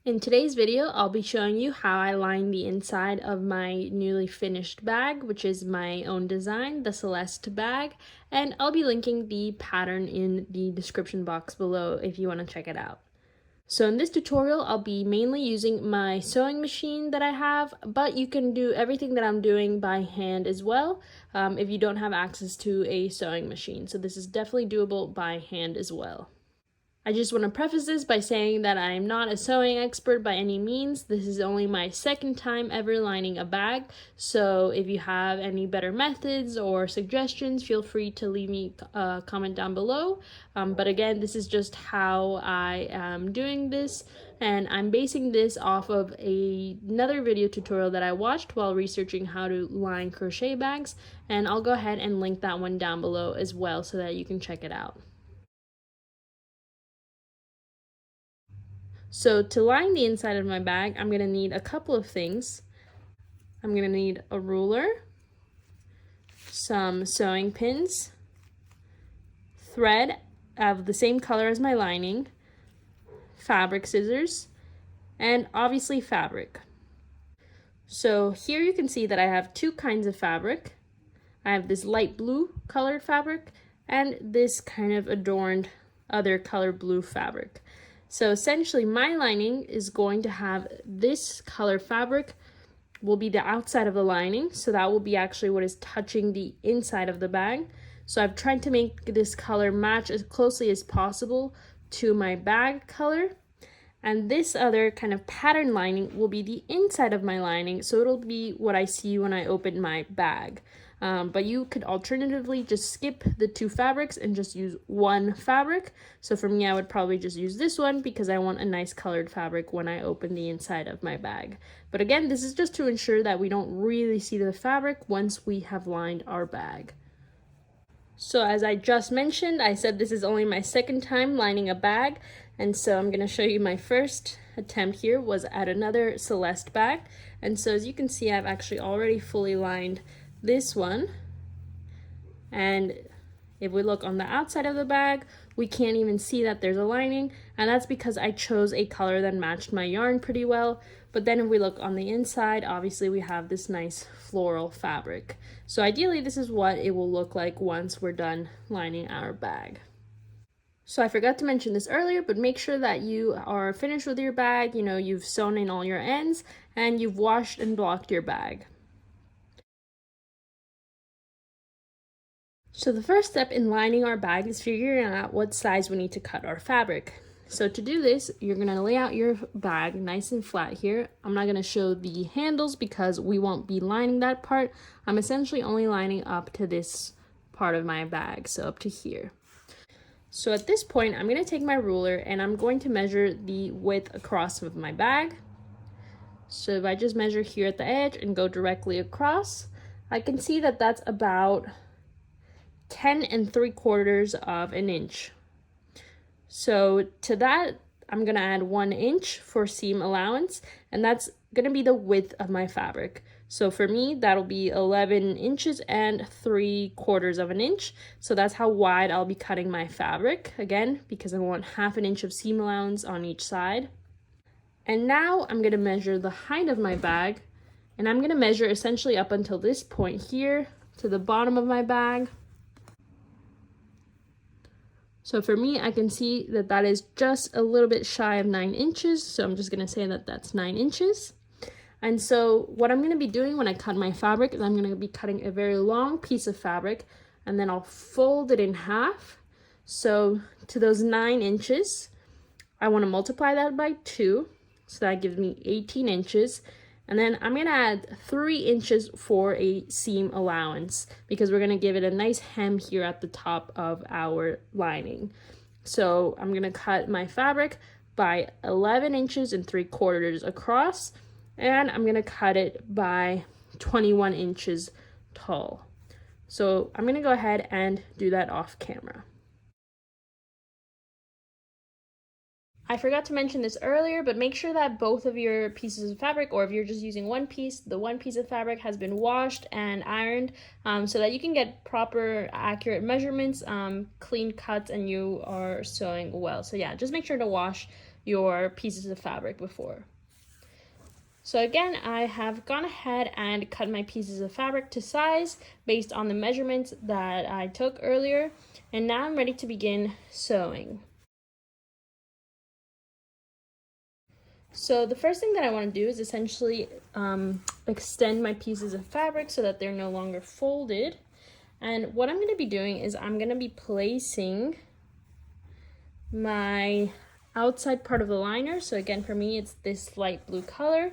In today's video, I'll be showing you how I line the inside of my newly finished bag, which is my own design, the Celeste bag, and I'll be linking the pattern in the description box below if you want to check it out. So in this tutorial, I'll be mainly using my sewing machine that I have, but you can do everything that I'm doing by hand as well if you don't have access to a sewing machine. So this is definitely doable by hand as well. I just want to preface this by saying that I am not a sewing expert by any means. This is only my second time ever lining a bag, so if you have any better methods or suggestions, feel free to leave me a comment down below. But again, this is just how I am doing this, and I'm basing this off of another video tutorial that I watched while researching how to line crochet bags, and I'll go ahead and link that one down below as well so that you can check it out. So to line the inside of my bag, I'm going to need a couple of things. I'm going to need a ruler, some sewing pins, thread of the same color as my lining, fabric scissors, and obviously fabric. So here you can see that I have two kinds of fabric. I have this light blue colored fabric and this kind of adorned other color blue fabric. So essentially my lining is going to have this color fabric will be the outside of the lining. So that will be actually what is touching the inside of the bag. So I've tried to make this color match as closely as possible to my bag color. And this other kind of pattern lining will be the inside of my lining. So it'll be what I see when I open my bag. But you could alternatively just skip the two fabrics and just use one fabric. So for me, I would probably just use this one because I want a nice colored fabric when I open the inside of my bag. But again, this is just to ensure that we don't really see the fabric once we have lined our bag. So as I just mentioned, I said this is only my second time lining a bag. And so I'm going to show you my first attempt here was at another Celeste bag. And so as you can see, I've actually already fully lined this one, and if we look on the outside of the bag, we can't even see that there's a lining, and that's because I chose a color that matched my yarn pretty well. But then if we look on the inside, obviously we have this nice floral fabric. So ideally this is what it will look like once we're done lining our bag. So I forgot to mention this earlier, but make sure that you are finished with your bag, you've sewn in all your ends and you've washed and blocked your bag. So the first step in lining our bag is figuring out what size we need to cut our fabric. So to do this, you're going to lay out your bag nice and flat here. I'm not going to show the handles because we won't be lining that part. I'm essentially only lining up to this part of my bag, so up to here. So at this point, I'm going to take my ruler and I'm going to measure the width across of my bag. So if I just measure here at the edge and go directly across, I can see that that's about 10 3/4 of an inch. So to that, I'm gonna add 1 inch for seam allowance, and that's gonna be the width of my fabric. So for me, that'll be 11 inches and 3/4 of an inch. So that's how wide I'll be cutting my fabric, again, because I want 1/2 inch of seam allowance on each side. And now I'm gonna measure the height of my bag, and I'm gonna measure essentially up until this point here to the bottom of my bag. So for me, I can see that that is just a little bit shy of 9 inches. So I'm just going to say that that's 9 inches. And so what I'm going to be doing when I cut my fabric is I'm going to be cutting a very long piece of fabric and then I'll fold it in half. So to those 9 inches, I want to multiply that by 2. So that gives me 18 inches. And then I'm going to add 3 inches for a seam allowance because we're going to give it a nice hem here at the top of our lining. So I'm going to cut my fabric by 11 inches and 3/4 across, and I'm going to cut it by 21 inches tall. So I'm going to go ahead and do that off camera. I forgot to mention this earlier, but make sure that both of your pieces of fabric, or if you're just using one piece, the one piece of fabric has been washed and ironed so that you can get proper, accurate measurements, clean cuts, and you are sewing well. So yeah, just make sure to wash your pieces of fabric before. So again, I have gone ahead and cut my pieces of fabric to size based on the measurements that I took earlier, and now I'm ready to begin sewing. So the first thing that I want to do is essentially extend my pieces of fabric so that they're no longer folded. And what I'm going to be doing is I'm going to be placing my outside part of the liner. So again, for me, it's this light blue color.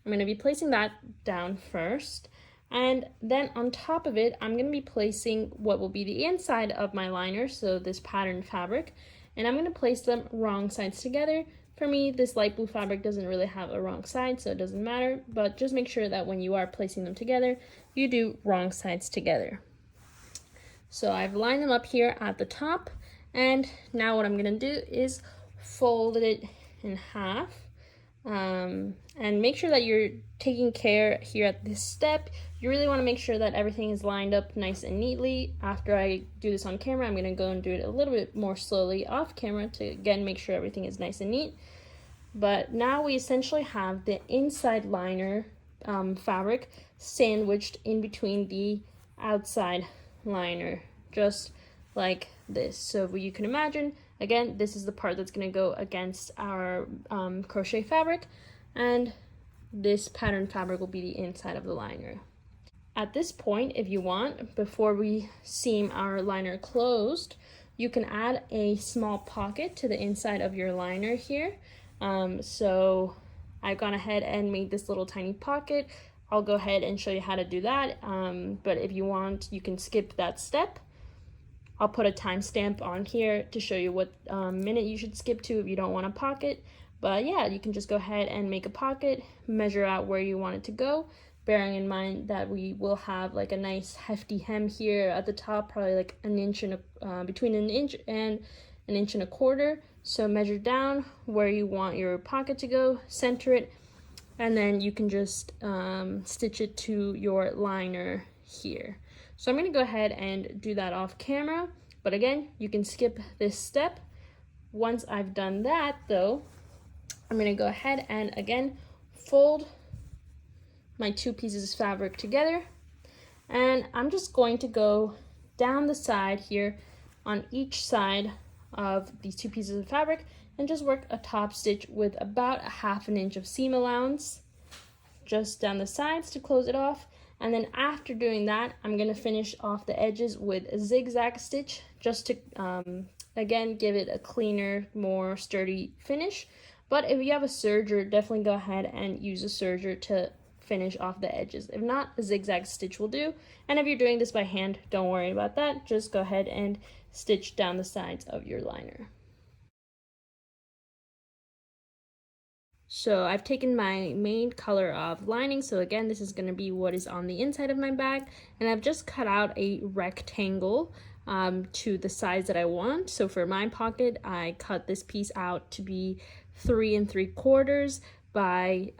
I'm going to be placing that down first. And then on top of it, I'm going to be placing what will be the inside of my liner, so this patterned fabric. And I'm going to place them wrong sides together. For me, this light blue fabric doesn't really have a wrong side, so it doesn't matter. But just make sure that when you are placing them together, you do wrong sides together. So I've lined them up here at the top. And now what I'm going to do is fold it in half. And make sure that you're taking care here at this step. You really want to make sure that everything is lined up nice and neatly. After I do this on camera, I'm going to go and do it a little bit more slowly off camera to again make sure everything is nice and neat. But now we essentially have the inside liner fabric sandwiched in between the outside liner, just like this. So you can imagine, again, this is the part that's going to go against our crochet fabric, and this pattern fabric will be the inside of the liner. At this point, if you want, before we seam our liner closed, you can add a small pocket to the inside of your liner here. So I've gone ahead and made this little tiny pocket. I'll go ahead and show you how to do that, but if you want, you can skip that step. I'll put a timestamp on here to show you what minute you should skip to if you don't want a pocket. But yeah, you can just go ahead and make a pocket, measure out where you want it to go, bearing in mind that we will have like a nice hefty hem here at the top, probably like an inch and between an inch and an inch and a quarter. So measure down where you want your pocket to go, center it, and then you can just stitch it to your liner here. So I'm going to go ahead and do that off camera, but again, you can skip this step. Once I've done that though, I'm going to go ahead and again fold my two pieces of fabric together, and I'm just going to go down the side here on each side of these two pieces of fabric and just work a top stitch with about 1/2 inch of seam allowance just down the sides to close it off. And then after doing that, I'm going to finish off the edges with a zigzag stitch just to again give it a cleaner, more sturdy finish. But if you have a serger, definitely go ahead and use a serger to finish off the edges. If not, a zigzag stitch will do. And if you're doing this by hand, don't worry about that. Just go ahead and stitch down the sides of your liner. So I've taken my main color of lining, so again this is going to be what is on the inside of my bag, and I've just cut out a rectangle to the size that I want. So for my pocket, I cut this piece out to be 3 3/4 by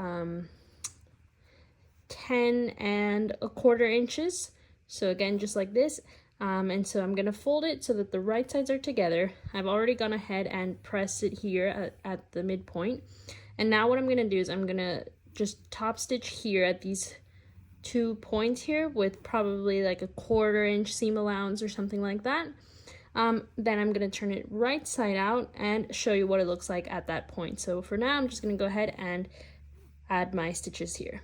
10 1/4 inches. So again, just like this. And so I'm going to fold it so that the right sides are together. I've already gone ahead and pressed it here at the midpoint. And now what I'm going to do is I'm going to just top stitch here at these 2 points here with probably like a 1/4 inch seam allowance or something like that. Then I'm going to turn it right side out and show you what it looks like at that point. So for now, I'm just going to go ahead and add my stitches here.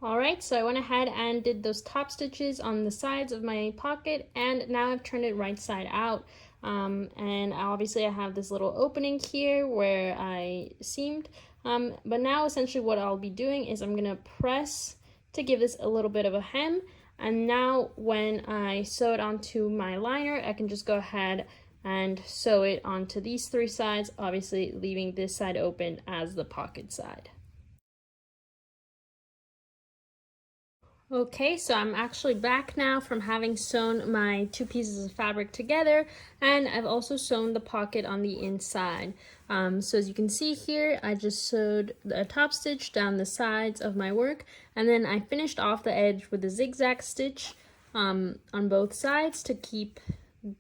Alright, so I went ahead and did those top stitches on the sides of my pocket, and now I've turned it right side out. And obviously I have this little opening here where I seamed, but now essentially what I'll be doing is I'm going to press to give this a little bit of a hem, and now when I sew it onto my liner, I can just go ahead and sew it onto these 3 sides, obviously leaving this side open as the pocket side. Okay, so I'm actually back now from having sewn my 2 pieces of fabric together, and I've also sewn the pocket on the inside. So as you can see here, I just sewed a top stitch down the sides of my work, and then I finished off the edge with a zigzag stitch on both sides to keep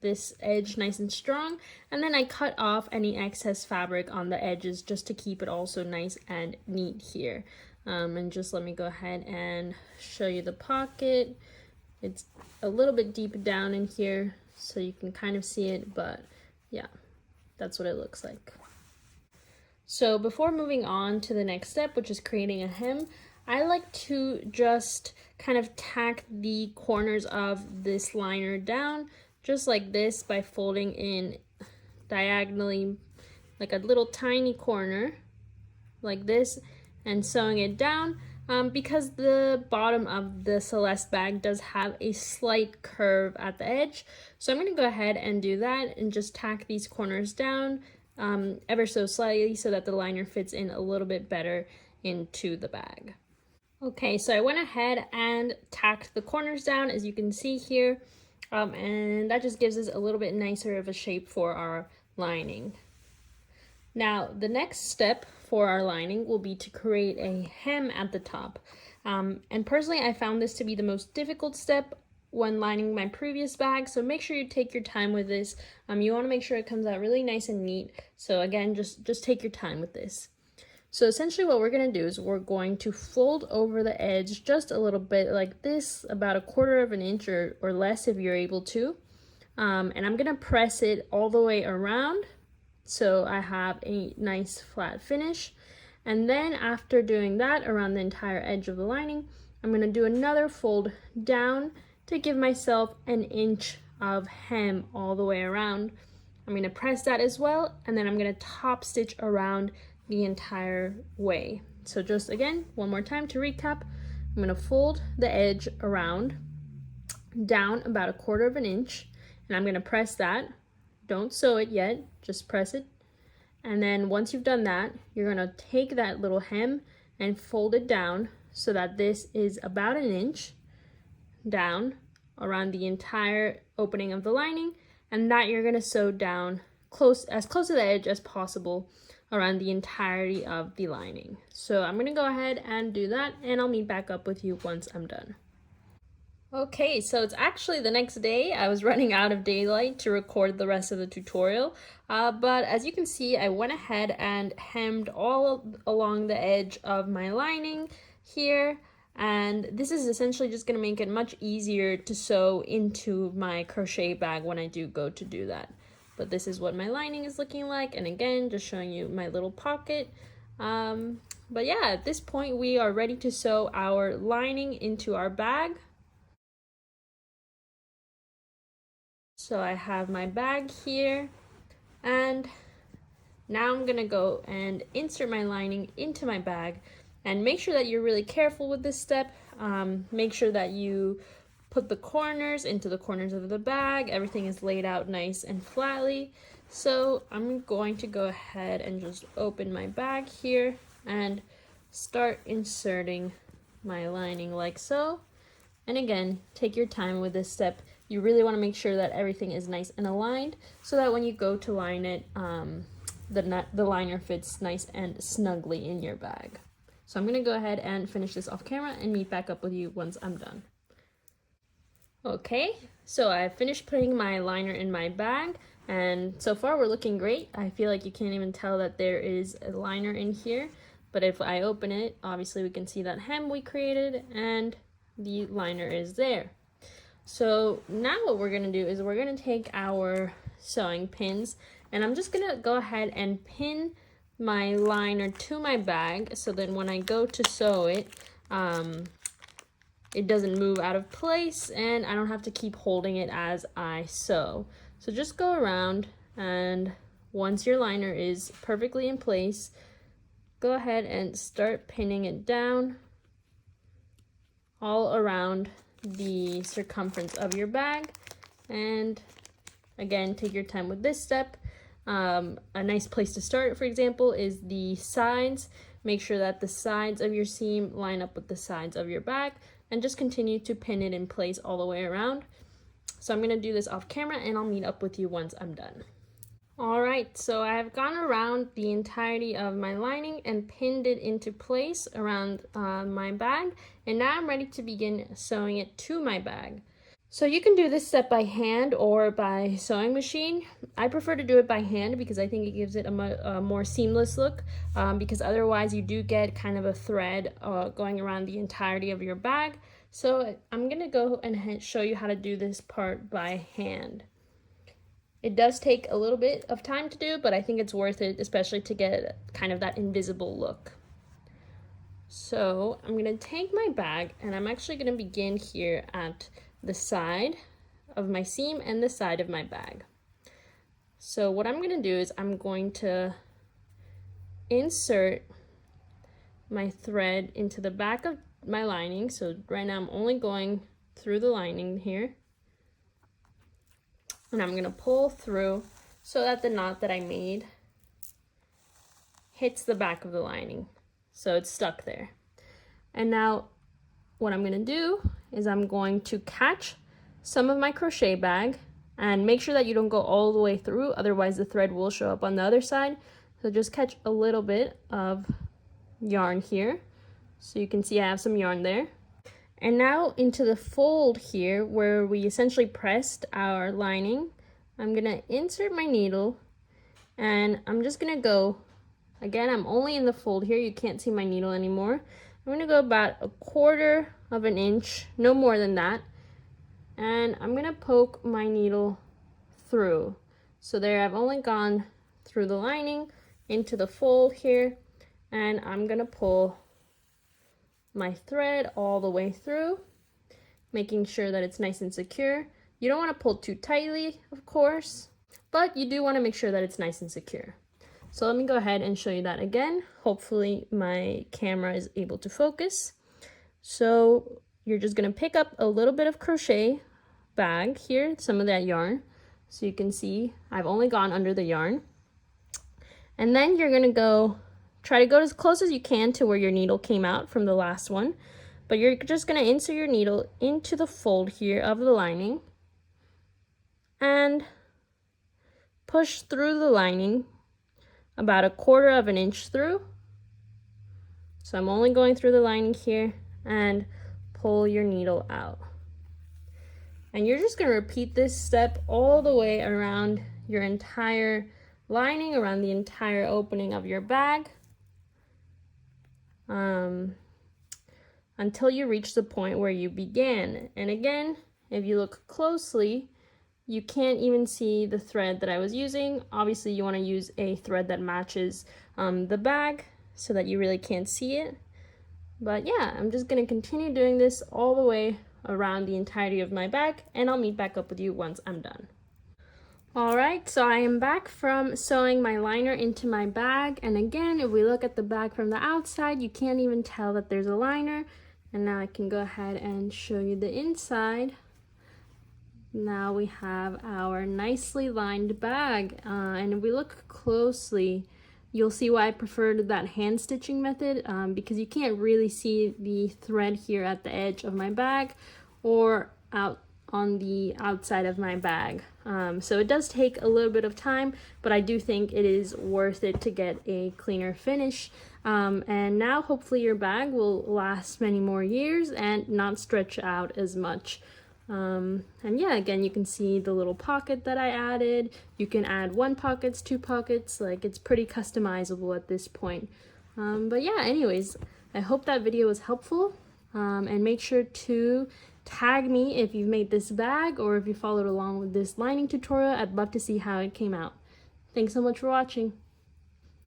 this edge nice and strong, and then I cut off any excess fabric on the edges just to keep it also nice and neat here. And just let me go ahead and show you the pocket. It's a little bit deep down in here, so you can kind of see it, but yeah, that's what it looks like. So before moving on to the next step, which is creating a hem, I like to just kind of tack the corners of this liner down just like this by folding in diagonally like a little tiny corner like this and sewing it down, because the bottom of the Celeste bag does have a slight curve at the edge. So I'm going to go ahead and do that and just tack these corners down ever so slightly so that the liner fits in a little bit better into the bag. Okay, so I went ahead and tacked the corners down, as you can see here, and that just gives us a little bit nicer of a shape for our lining. Now, the next step for our lining will be to create a hem at the top. And personally, I found this to be the most difficult step when lining my previous bag, so make sure you take your time with this. You want to make sure it comes out really nice and neat. So again, just take your time with this. So essentially what we're going to do is we're going to fold over the edge just a little bit like this, about 1/4 of an inch or less if you're able to. And I'm going to press it all the way around so I have a nice flat finish. And then after doing that around the entire edge of the lining, I'm going to do another fold down to give myself 1 inch of hem all the way around. I'm going to press that as well, and then I'm going to top stitch around the entire way. So just again, one more time to recap, I'm going to fold the edge around down about 1/4 of an inch, and I'm going to press that. Don't sew it yet, just press it. And then once you've done that, you're going to take that little hem and fold it down so that this is about 1 inch down around the entire opening of the lining, and that you're going to sew down as close to the edge as possible around the entirety of the lining. So I'm going to go ahead and do that, and I'll meet back up with you once I'm done. Okay, so it's actually the next day. I was running out of daylight to record the rest of the tutorial, but as you can see, I went ahead and hemmed all along the edge of my lining here, and this is essentially just going to make it much easier to sew into my crochet bag when I do go to do that. But this is what my lining is looking like, and again, just showing you my little pocket. But yeah, at this point we are ready to sew our lining into our bag. So I have my bag here, and now I'm gonna go and insert my lining into my bag, and make sure that you're really careful with this step. Make sure that you put the corners into the corners of the bag. Everything is laid out nice and flatly. So I'm going to go ahead and just open my bag here and start inserting my lining like so. And again, take your time with this step. You really want to make sure that everything is nice and aligned so that when you go to line it, the liner fits nice and snugly in your bag. So I'm going to go ahead and finish this off camera and meet back up with you once I'm done. Okay, so I finished putting my liner in my bag, and so far we're looking great. I feel like you can't even tell that there is a liner in here, but if I open it, obviously we can see that hem we created and the liner is there. So now what we're going to do is we're going to take our sewing pins, and I'm just going to go ahead and pin my liner to my bag so that when I go to sew it, it doesn't move out of place and I don't have to keep holding it as I sew. So just go around, and once your liner is perfectly in place, go ahead and start pinning it down all around the circumference of your bag. And again, take your time with this step. A nice place to start, for example, is the sides. Make sure that the sides of your seam line up with the sides of your bag, and just continue to pin it in place all the way around. So I'm going to do this off camera, and I'll meet up with you once I'm done. Alright, so I've gone around the entirety of my lining and pinned it into place around my bag, and now I'm ready to begin sewing it to my bag. So you can do this step by hand or by sewing machine. I prefer to do it by hand because I think it gives it a more seamless look, because otherwise you do get kind of a thread going around the entirety of your bag. So I'm gonna go and show you how to do this part by hand. It does take a little bit of time to do, but I think it's worth it, especially to get kind of that invisible look. So I'm gonna take my bag and I'm actually gonna begin here at the side of my seam and the side of my bag. So what I'm going to do is I'm going to insert my thread into the back of my lining. So right now I'm only going through the lining here. And I'm going to pull through so that the knot that I made hits the back of the lining. So it's stuck there. And now what I'm going to do is I'm going to catch some of my crochet bag, and make sure that you don't go all the way through, otherwise the thread will show up on the other side. So just catch a little bit of yarn here. So you can see I have some yarn there. And now into the fold here where we essentially pressed our lining, I'm gonna insert my needle and I'm just gonna go, again, I'm only in the fold here, you can't see my needle anymore. I'm gonna go about 1/4 of an inch, no more than that, and I'm gonna poke my needle through. So there, I've only gone through the lining into the fold here, and I'm gonna pull my thread all the way through, making sure that it's nice and secure. You don't want to pull too tightly, of course, but you do want to make sure that it's nice and secure. So let me go ahead and show you that again. Hopefully my camera is able to focus. So you're just going to pick up a little bit of crochet bag here, some of that yarn. So you can see I've only gone under the yarn. And then you're going to try to go as close as you can to where your needle came out from the last one. But you're just going to insert your needle into the fold here of the lining and push through the lining about 1/4 of an inch through. So I'm only going through the lining here, and pull your needle out. And you're just going to repeat this step all the way around your entire lining, around the entire opening of your bag, until you reach the point where you began. And again, if you look closely, you can't even see the thread that I was using. Obviously, you want to use a thread that matches the bag so that you really can't see it. But yeah, I'm just going to continue doing this all the way around the entirety of my bag, and I'll meet back up with you once I'm done. Alright, so I am back from sewing my liner into my bag, and again, if we look at the bag from the outside, you can't even tell that there's a liner. And now I can go ahead and show you the inside. Now we have our nicely lined bag, and if we look closely, you'll see why I preferred that hand stitching method, because you can't really see the thread here at the edge of my bag or out on the outside of my bag. So it does take a little bit of time, but I do think it is worth it to get a cleaner finish. And now hopefully your bag will last many more years and not stretch out as much. And yeah, again, you can see the little pocket that I added. You can add 1 pocket, 2 pockets, like it's pretty customizable at this point. But yeah, anyways, I hope that video was helpful, and make sure to tag me if you've made this bag or if you followed along with this lining tutorial. I'd love to see how it came out. Thanks so much for watching.